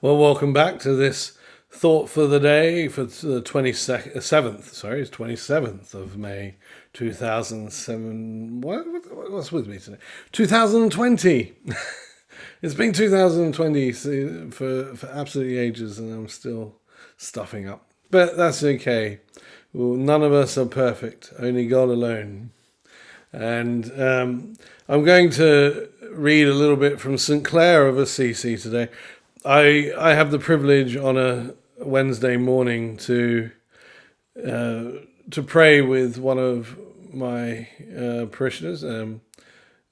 Well, welcome back to this thought for the day for the 27th, sorry, it's 27th of May 2007. What's with me today? 2020. It's been 2020 for absolutely ages and I'm still stuffing up. But that's okay. Well, none of us are perfect, only God alone. And I'm going to read a little bit from St. Clare of Assisi today. I have the privilege on a Wednesday morning to pray with one of my parishioners,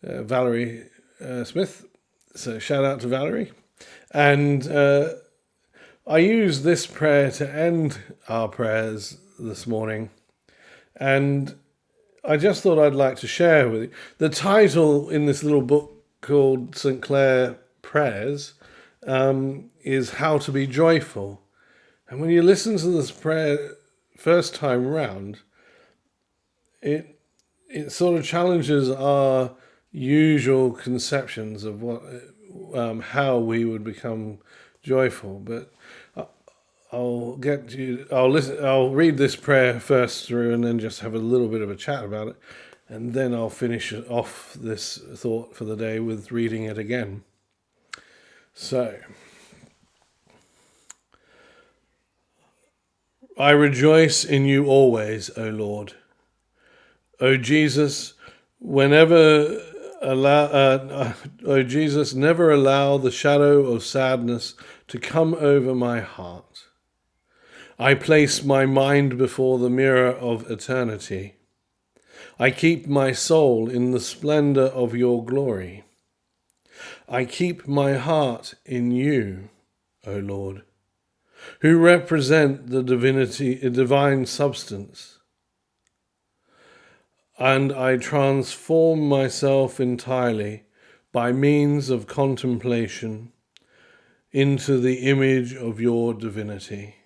Valerie Smith. So shout out to Valerie. And I use this prayer to end our prayers this morning. And I just thought I'd like to share with you. The title in this little book called St. Clare Prayers is How to Be Joyful. And when you listen to this prayer first time round, it sort of challenges our usual conceptions of how we would become joyful. But I'll read this prayer first through and then just have a little bit of a chat about it. And then I'll finish off this thought for the day with reading it again. So, I rejoice in you always, O Lord. O Jesus, never allow the shadow of sadness to come over my heart. I place my mind before the mirror of eternity. I keep my soul in the splendor of your glory. I keep my heart in you, O Lord, who represent the divine substance. And I transform myself entirely by means of contemplation into the image of your divinity.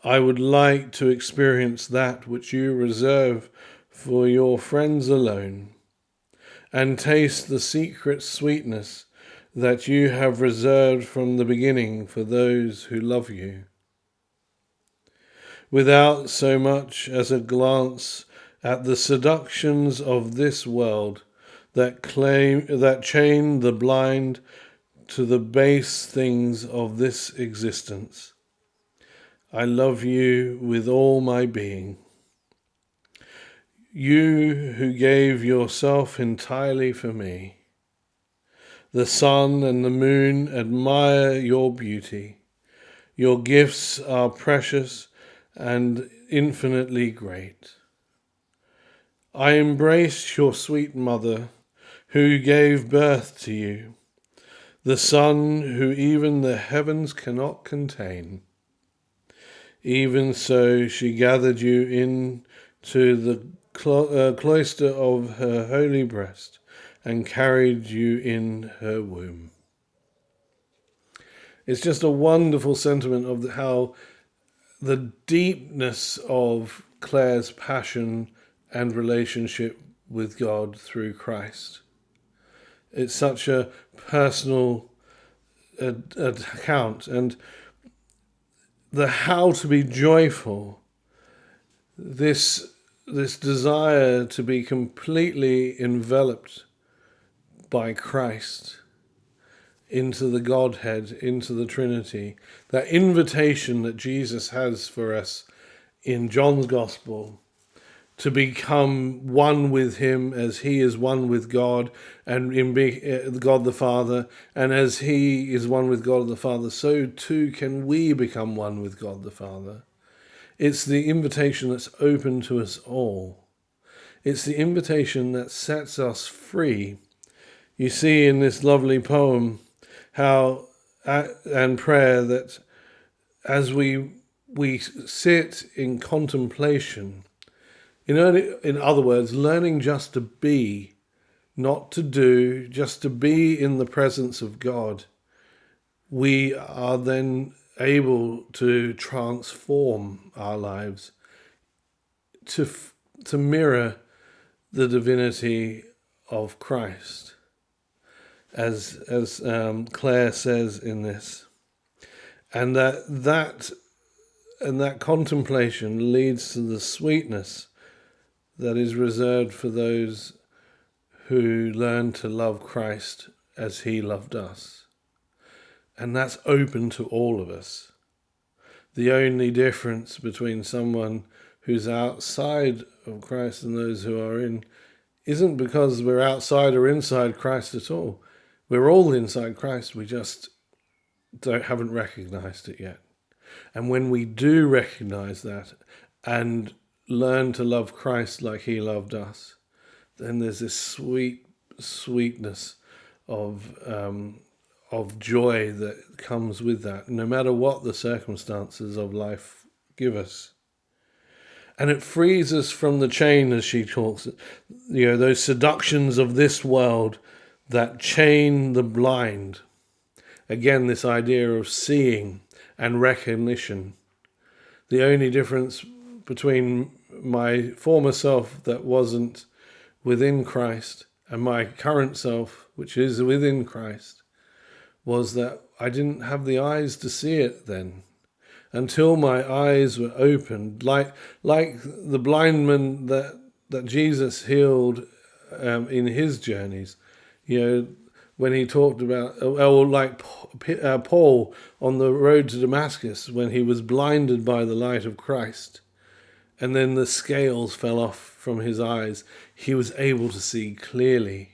I would like to experience that which you reserve for your friends alone, and taste the secret sweetness that you have reserved from the beginning for those who love you. Without so much as a glance at the seductions of this world that chain the blind to the base things of this existence, I love you with all my being. You who gave yourself entirely for me. The sun and the moon admire your beauty. Your gifts are precious and infinitely great. I embrace your sweet mother who gave birth to you, the Son who even the heavens cannot contain. Even so, she gathered you into the cloister of her holy breast and carried you in her womb. It's just a wonderful sentiment of how the deepness of Clare's passion and relationship with God through Christ. It's such a personal account, and the how to be joyful, this desire to be completely enveloped by Christ into the Godhead, into the Trinity, that invitation that Jesus has for us in John's Gospel to become one with him as he is one with God and in God the Father, and as he is one with God the Father, so too can we become one with God the Father. It's the invitation that's open to us all. It's the invitation that sets us free. You see in this lovely poem how and prayer that as we sit in contemplation, in other words, learning just to be, not to do, just to be in the presence of God, we are then able to transform our lives to mirror the divinity of Christ. as Clare says in this, and that contemplation leads to the sweetness that is reserved for those who learn to love Christ as he loved us. And that's open to all of us. The only difference between someone who's outside of Christ and those who are in isn't because we're outside or inside Christ at all. We're all inside Christ, we just haven't recognized it yet. And when we do recognize that and learn to love Christ like he loved us, then there's this sweetness of joy that comes with that, no matter what the circumstances of life give us. And it frees us from the chain, as she talks, those seductions of this world that chain the blind. Again, this idea of seeing and recognition. The only difference between my former self that wasn't within Christ and my current self, which is within Christ, was that I didn't have the eyes to see it then. Until my eyes were opened, like the blind man that Jesus healed in his journeys, when he talked about, like Paul on the road to Damascus, when he was blinded by the light of Christ, and then the scales fell off from his eyes, he was able to see clearly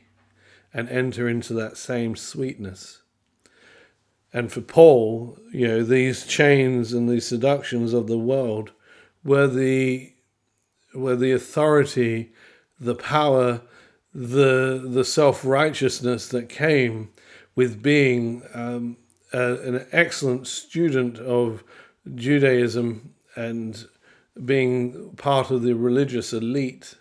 and enter into that same sweetness. And for Paul, these chains and these seductions of the world were the authority, the power, the self-righteousness that came with being an excellent student of Judaism and being part of the religious elite,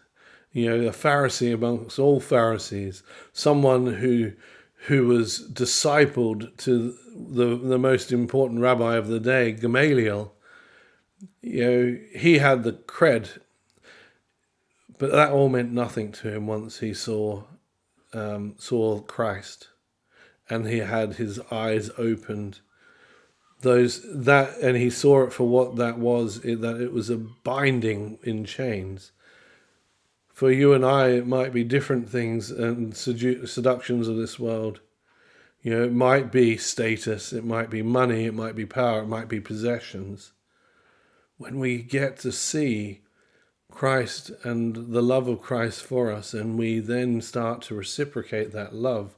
a Pharisee amongst all Pharisees, someone who was discipled to the most important rabbi of the day, Gamaliel. He had the cred, but that all meant nothing to him once he saw Christ, and he had his eyes opened. And he saw it for what that was, that it was a binding in chains. For you and I, it might be different things and seductions of this world. It might be status, it might be money, it might be power, it might be possessions. When we get to see Christ and the love of Christ for us, and we then start to reciprocate that love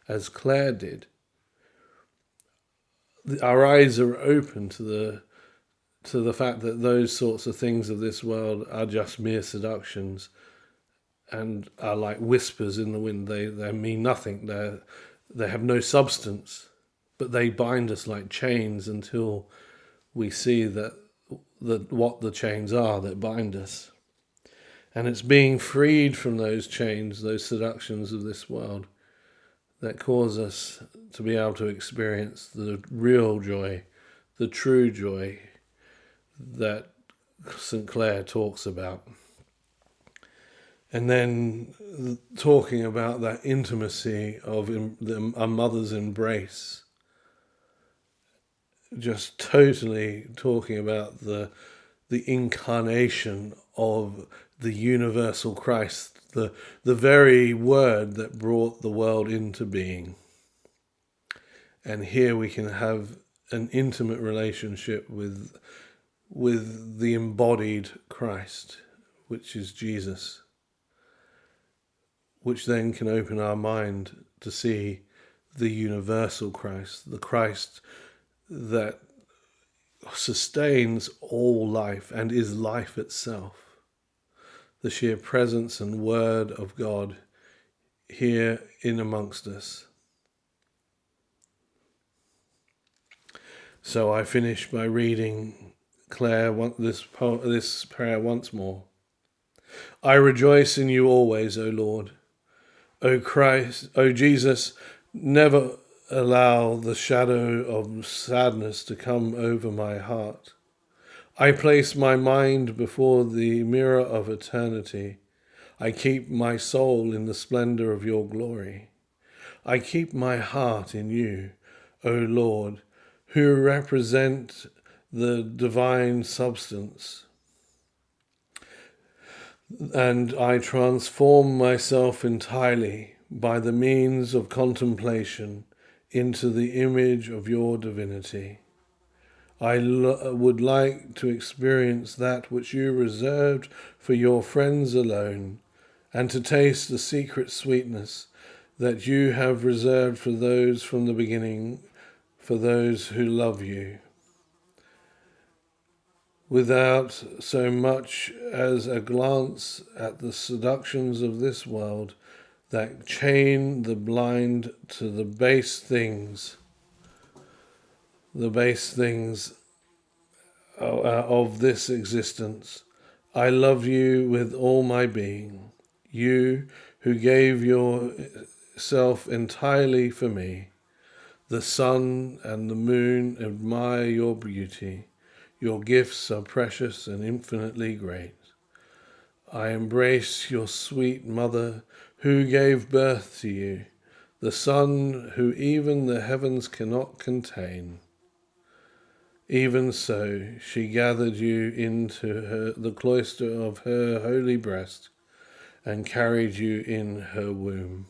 as Clare did, our eyes are open to the fact that those sorts of things of this world are just mere seductions and are like whispers in the wind. They mean nothing. They have no substance, but they bind us like chains until we see that what the chains are that bind us. And it's being freed from those chains, those seductions of this world, that cause us to be able to experience the real joy, the true joy that St. Clare talks about. And then talking about that intimacy of a mother's embrace, just totally talking about the incarnation of the universal Christ, the very word that brought the world into being. And here we can have an intimate relationship with the embodied Christ, which is Jesus, which then can open our mind to see the universal Christ, the Christ that sustains all life and is life itself, the sheer presence and word of God here in amongst us. So I finish by reading Clare this prayer once more. I rejoice in you always, O Lord. O Christ, O Jesus, never allow the shadow of sadness to come over my heart. I place my mind before the mirror of eternity. I keep my soul in the splendor of your glory. I keep my heart in you, O Lord, who represent the divine substance, and I transform myself entirely by the means of contemplation into the image of your divinity. I would like to experience that which you reserved for your friends alone, and to taste the secret sweetness that you have reserved for those from the beginning, for those who love you. Without so much as a glance at the seductions of this world that chain the blind to the base things of this existence. I love you with all my being, you who gave yourself entirely for me. The sun and the moon admire your beauty. Your gifts are precious and infinitely great. I embrace your sweet mother who gave birth to you, the Son who even the heavens cannot contain. Even so, she gathered you into the cloister of her holy breast and carried you in her womb.